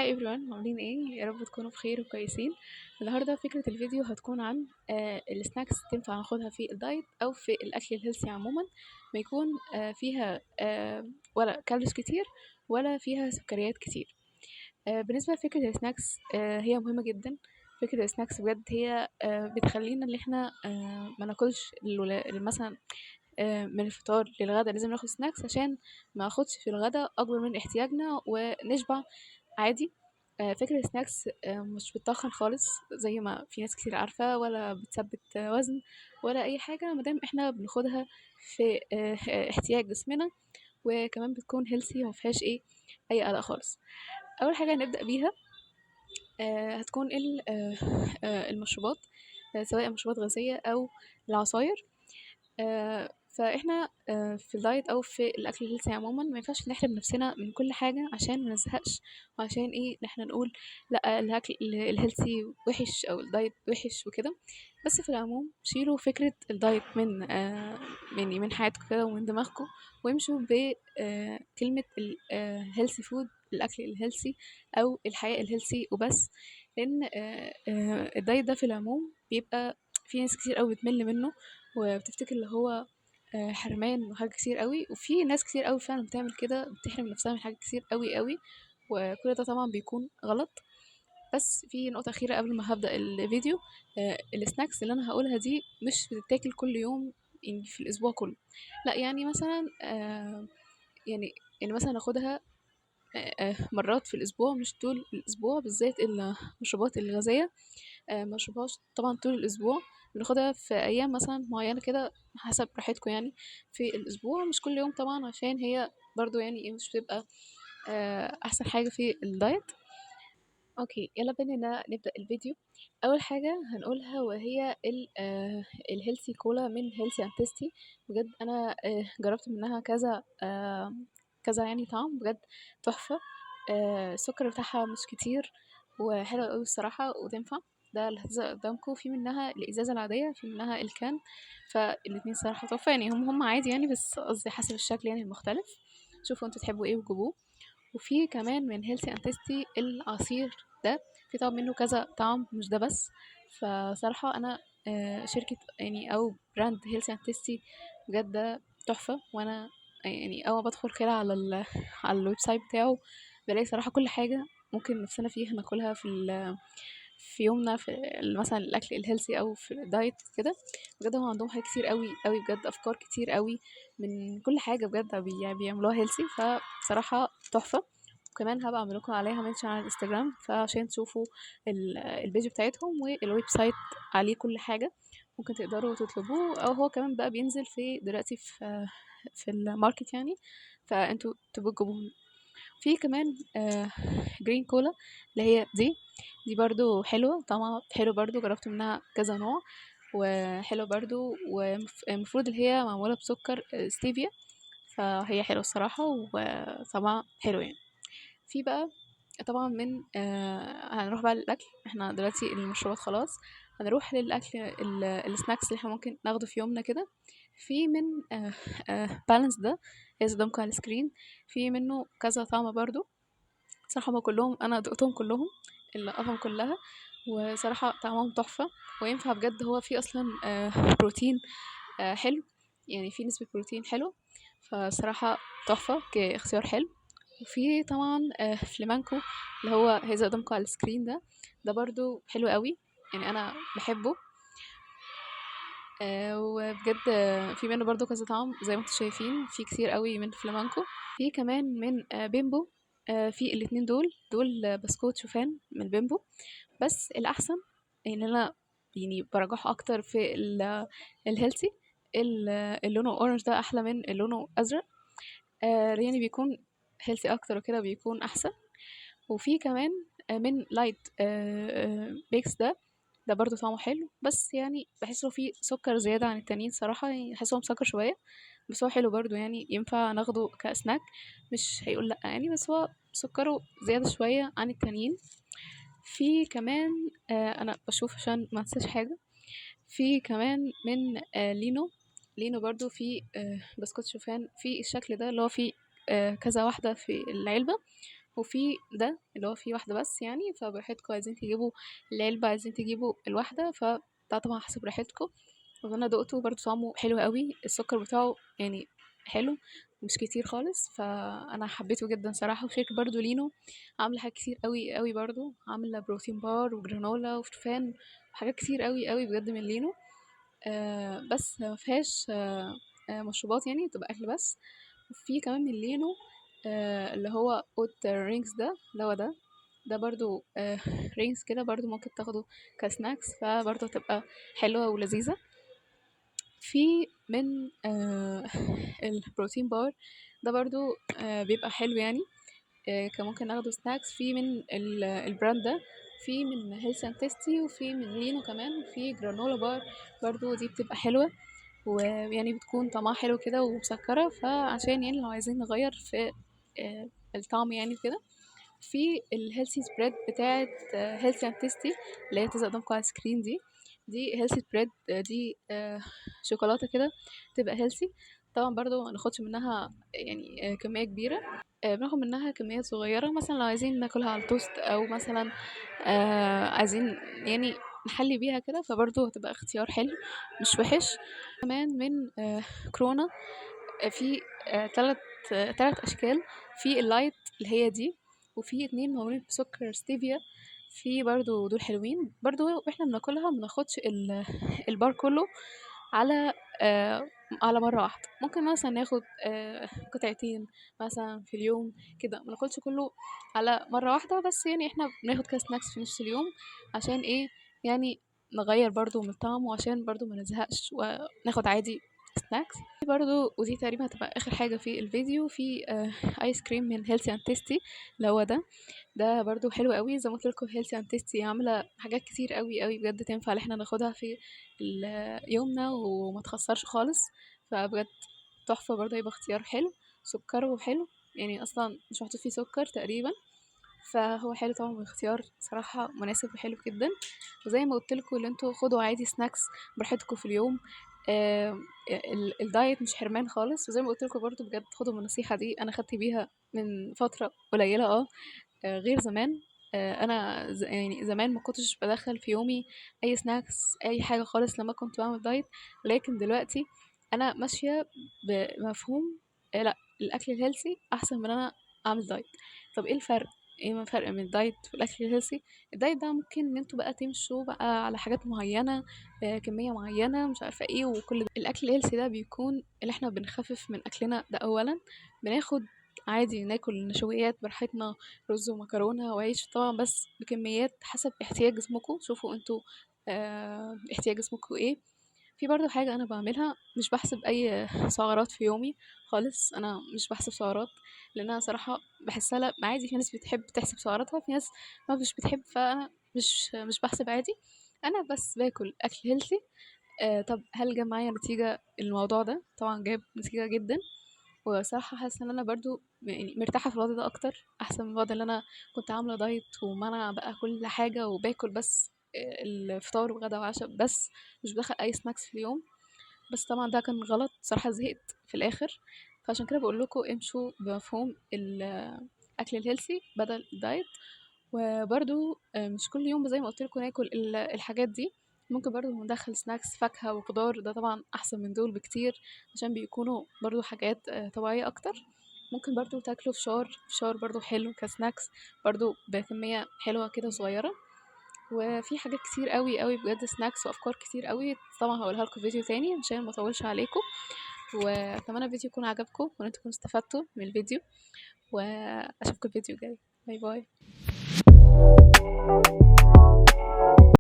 هاي everyone، عاملين ايه؟ يا رب تكونوا بخير وكويسين. النهارده فكرة الفيديو هتكون عن السناكس تنفع ناخدها في الدايت او في الاكل الهيلثي عموما، ما يكون فيها ولا كالوريز كتير ولا فيها سكريات كتير. بالنسبة لفكرة السناكس هي مهمة جدا. فكرة السناكس بجد هي بتخلينا ان احنا ما ناكلش مثلا من الفطار للغدا لازم ناخد سناكس عشان ما اخدش في الغدا اكبر من احتياجنا ونشبع عادي. فكرة السناكس مش بتتخن خالص زي ما في ناس كتير عارفة، ولا بتثبت وزن ولا اي حاجة، مادام احنا بناخدها في احتياج جسمنا، وكمان بتكون هيلثي ومفيهاش اي قلق خالص. اول حاجة هنبدأ بيها هتكون المشروبات، سواء مشروبات غازية او العصاير. فاحنا في الدايت او في الاكل الهيلثي عموما ما ينفعش نحرم نفسنا من كل حاجه عشان ما نزهقش، وعشان احنا نقول لا الاكل الهيلثي وحش او الدايت وحش وكده. بس في العموم شيلوا فكره الدايت من حياتكم كده ومن دماغكم، وامشوا بكلمه الهيلثي فود، الاكل الهيلثي او الحياه الهيلثي وبس. لان الدايت ده في العموم بيبقى في ناس كتير قوي بتمل منه، وبتفتكر اللي هو حرمان وحاجات كتير قوي، وفي ناس كتير قوي فعلا بتعمل كده، بتحرم نفسها من حاجات كتير قوي قوي، وكل ده طبعا بيكون غلط. بس في نقطة أخيرة قبل ما هبدأ الفيديو، السناكس اللي أنا هقولها دي مش بتتاكل كل يوم، يعني في الأسبوع كله لا. يعني مثلا يعني مثلا أخدها مرات في الأسبوع، مش طول الأسبوع، بالذات المشروبات الغازية مشروبهاش طبعا طول الأسبوع. بناخدها في أيام مثلا معينة كده حسب راحتكم، يعني في الأسبوع مش كل يوم طبعا، عشان هي برضو يعني مش بتبقى أحسن حاجة في الدايت. اوكي، يلا بينا نبدأ الفيديو. أول حاجة هنقولها وهي الهيلثي كولا من هيلثي اند تيستي. بجد أنا جربت منها كذا يعني طعم بجد تحفة. السكر بتاعها مش كتير وحلو قوي الصراحة وتنفع. ده الهزة قدامكم، في منها الإزازة العادية، في منها الكان، فالاتنين صراحة تحفة. يعني هم عادي يعني، بس قصدي حسب الشكل يعني المختلف. شوفوا انتوا تحبوا ايه وجيبوه. وفي كمان من هيلثي اند تيستي العصير ده، في طبعا منه كذا طعم مش ده بس. فصراحة انا شركة يعني او براند هيلثي اند تيستي بجد ده تحفة. وانا يعني اول ما بدخل كده على الويب سايت بتاعه بلاقي صراحة كل حاجة ممكن نفسنا فيها ناكلها في يومنا، في مثلا الاكل الهيلثي او في الدايت كده. بجد هم عندهم حاجات كتير قوي قوي، بجد افكار كتير قوي من كل حاجه بجد بيعملوها هيلثي، فبصراحه تحفه. وكمان هبقى اعمل لكم عليها منشن على الانستجرام، فعشان تشوفوا البيج بتاعتهم والويب سايت عليه كل حاجه ممكن تقدروا تطلبوه، او هو كمان بقى بينزل دلوقتي في الماركت يعني، فانتوا تبقوا تجيبوه. في كمان جرين كولا اللي هي دي برضو حلوة، طعمها حلو برضو، جربت منها كذا نوع وحلو برضو، ومفروض اللي هي معمولة بسكر ستيفيا، فهي حلوة الصراحة وطعمها حلو يعني. في بقى طبعا من هنروح بقى للأكل، احنا دلوقتي المشروبات خلاص، هنروح للأكل السناكس اللي احنا ممكن ناخده في يومنا كده. في من بالانس ده هيظهر قدامكم على السكرين، في منه كذا طعم برضو. صراحة هما كلهم أنا دقتهم كلهم، الأطعمة كلها، وصراحة طعمهم تحفة. وينفع بجد، هو فيه أصلا بروتين حلو، يعني فيه نسبة بروتين حلو، فصراحة تحفة كاختيار حلو. وفي طبعا فليمانكو اللي هو هيظهر قدامكم على السكرين ده برضو حلو قوي، يعني أنا بحبه. وبجد في منه برضو كذا طعم زي ما انتم شايفين، في كتير قوي من فلامانكو. في كمان من بيمبو، في الاتنين دول بسكوت شوفان من بيمبو. بس الأحسن ان انا يعني برجحه اكتر في الهيلثي، اللي لونه اورنج ده احلى من اللي لونه ازرق، يعني بيكون هيلثي اكتر وكده بيكون احسن. وفي كمان من لايت بيكس ده برضو طعمه حلو، بس يعني بحسه فيه سكر زيادة عن التانيين صراحة، يعني بحسه مسكر شوية، بس هو حلو برضو يعني ينفع ناخده كسناك، مش هيقول لأ يعني، بس هو سكره زيادة شوية عن التانيين. في كمان أنا بشوف عشان ما انساش حاجة، في كمان من لينو برضو في بسكوت شوفان في الشكل ده اللي هو فيه كذا واحدة في العلبة، وفي ده اللي هو فيه واحدة بس يعني، فبراحتكم عايزين تجيبوا العلبة عايزين تجيبوا الواحدة، فده طبعا حسب راحتكم. وانا دقته برضه طعمه حلو قوي، السكر بتاعه يعني حلو مش كتير خالص، فانا حبيته جدا صراحة. وشركة برضه لينو عاملة حاجات كتير قوي قوي، برضه عاملة بروتين بار وجرانولا وشوفان وحاجات كتير قوي قوي بجد من لينو. بس ما فيهاش مشروبات يعني، تبقى اكل بس. وفي كمان من لينو اللي هو اوت رينجز، ده اللي هو ده برضو رينجز كده برضو ممكن تاخده كسناكس، فبرضو هتبقى حلوة ولذيذة. في من البروتين بار ده برضو بيبقى حلو يعني، كان ممكن ناخده سناكس. في من البراند ده، في من هيلث اند تيستي، وفي من لينو كمان، وفي جرانولا بار برضو دي بتبقى حلوة، ويعني بتكون طعمها حلو كده ومسكرة، فعشان يعني لو عايزين نغير في الطعم يعني كده. في الهيلثي سبريد بتاعت هيلثي اند تيستي اللي هي تظهر قدامكم على السكرين دي هيلثي سبريد، دي شوكولاتة كده تبقى هيلثي. طبعا برضو ما ناخدش منها يعني كمية كبيرة، بناخد منها كميات صغيرة مثلا لو عايزين ناكلها على التوست، او مثلا عايزين يعني نحلي بيها كده، فبرضه هتبقى اختيار حلو مش وحش. كمان من كورونا في تلات اشكال، في اللايت اللي هي دي، وفي اتنين معمولين بسكر ستيفيا، في برضو دول حلوين برضو. واحنا بناكلها مناخدش البار كله على على مرة واحدة، ممكن مثلا ناخد قطعتين مثلا في اليوم كده، مناكلش كله على مرة واحدة. بس يعني احنا بناخد كده سناكس في نص اليوم، عشان ايه يعني نغير برضو من الطعم، وعشان برضو ما نزهقش وناخد عادي سناكس. في برضو، ودي تقريبا هتبقى اخر حاجة في الفيديو، في ايس كريم من هيلثي اند تيستي اللي هو ده برضو حلو قوي. زي ما قلت لكم هيلثي اند تيستي عامله حاجات كتير قوي قوي بجد تنفع ان احنا ناخدها في يومنا وما تخسرش خالص، فبجد تحفه برضو، يبقى اختيار حلو. سكره حلو يعني، اصلا مش محطوط فيه سكر تقريبا، فهو حلو طبعا، واختيار صراحة مناسب وحلو جدا. وزي ما قلت لكم اللي انتوا خدوا عادي سناكس براحتكم في اليوم، آه الدايت مش حرمان خالص. وزي ما قلت لكم برضو بجد خدوا من النصيحة دي، انا خدت بيها من فترة قليلة غير زمان. انا يعني زمان ما كنتش بدخل في يومي اي سناكس اي حاجة خالص لما كنت بعمل دايت، لكن دلوقتي انا ماشية بمفهوم لا، الاكل الهيلثي احسن من انا اعمل دايت. طب ايه الفرق؟ ايه الفرق من الدايت والاكل الهيلثي؟ الدايت ده ممكن ان انتوا بقى تمشوا بقى على حاجات معينه، كميه معينه مش عارفه ايه وكل ده. الاكل الهيلثي ده بيكون اللي احنا بنخفف من اكلنا ده اولا، بناخد عادي ناكل نشويات براحتنا، رز ومكرونه وعيش طبعا، بس بكميات حسب احتياج جسمكم. شوفوا انتوا احتياج جسمكم ايه. في برضو حاجة أنا بعملها، مش بحسب أي سعرات في يومي خالص، أنا مش بحسب سعرات، لأن أنا صراحة بحسها لا عادي. في ناس بتحب تحسب سعراتها، في ناس ما مش بتحب، فأنا مش بحسب عادي، أنا بس باكل أكل هيلثي. طب هل جاب معايا نتيجة الموضوع ده؟ طبعا جاب نتيجة جدا، وصراحة حاسة ان انا برضو يعني مرتاحة في الوضع ده اكتر، احسن من الوضع اللي انا كنت عاملة دايت ومنع بقى كل حاجة وباكل بس الفطار وغدا وعشاء بس، مش بدخل اي سناكس في اليوم. بس طبعا ده كان غلط صراحة، زهقت في الاخر. فعشان كده بقول لكم امشوا بمفهوم الاكل الهيلثي بدل الدايت. وبرضو مش كل يوم زي ما قلت لكم ناكل الحاجات دي، ممكن برضو ندخل سناكس فاكهة وخضار، ده طبعا احسن من دول بكتير، عشان بيكونوا برضو حاجات طبيعية اكتر. ممكن برضو تاكلوا فشار برضو حلو كسناكس، برضو بكمية حلوة كده صغيرة. وفي حاجات كتير قوي قوي بجد سناكس وافكار كتير قوي، طبعا هقولها لكم فيديو تاني عشان ما اطولش عليكم. واتمنى الفيديو يكون عجبكم وان انتم تكونوا استفدتوا من الفيديو، واشوفكم الفيديو الجاي. باي باي.